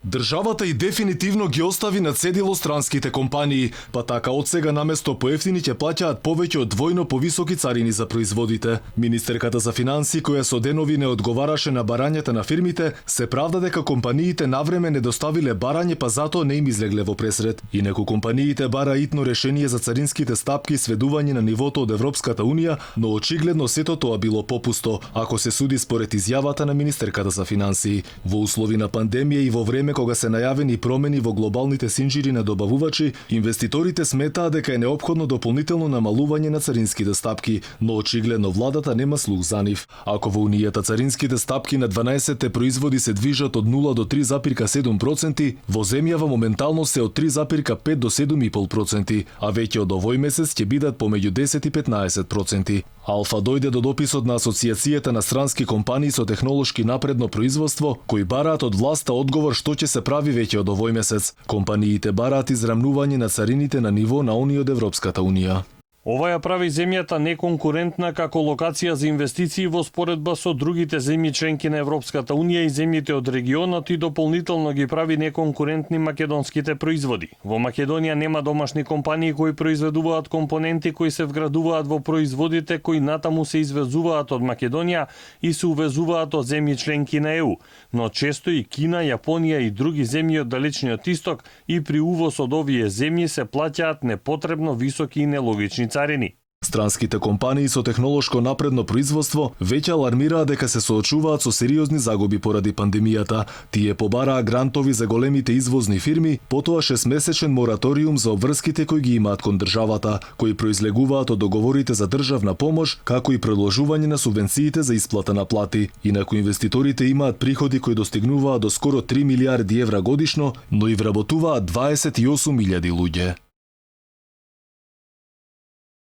Државата и дефинитивно ги остави на цедило странските компании, па така од сега наместо поевтини ќе плаќаат повеќе од двојно повисоки царини за производите. Министерката за финансии, која со денови не одговараше на барањата на фирмите, се правда дека компаниите навреме не доставиле барање, па затоа не им излегле во пресред. Инаку компаниите бара итно решение за царинските стапки и сведување на нивото од Европската унија, но очигледно сето тоа било попусто, ако се суди според изјавата на Министерката за финансии. Во услови на пандемија и во време кога се најавени промени во глобалните синџири на добавувачи, инвеститорите сметаат дека е неопходно дополнително намалување на царинските стапки, но очигледно владата нема слух за нив. Ако во Унијата царинските стапки на 12 производи се движат од 0 до 3,7%, во земјава моментално се од 3,5 до 7,5%, а веќе од овој месец ќе бидат помеѓу 10 и 15%. Алфа дојде до дописот на Асоциацијата на странски компании со технолошки напредно производство, кои бараат од власта одговор што ќе се прави веќе од овој месец. Компаниите бараат израмнување на царините на ниво на оние од Европската унија. Ова ја прави земјата неконкурентна како локација за инвестиции во споредба со другите земји членки на Европската унија и земјите од регионот и дополнително ги прави неконкурентни македонските производи. Во Македонија нема домашни компании кои произведуваат компоненти кои се вградуваат во производите кои натаму се извезуваат од Македонија и се увезуваат од земји членки на ЕУ, но често и Кина, Јапонија и други земји од далечниот исток и при увоз од овие земји се плаќаат непотребно високи и нелогични царини. Странските компании со технолошко напредно производство веќе алармираат дека се соочуваат со сериозни загуби поради пандемијата. Тие побараа грантови за големите извозни фирми, потоа 6-месечен мораториум за обврските кои ги имаат кон државата, кои произлегуваат од договорите за државна помош, како и продолжување на субвенциите за исплата на плати. Инаку инвеститорите имаат приходи кои достигнуваат до скоро 3 милиарди евра годишно, но и вработуваат 28.000 луѓе.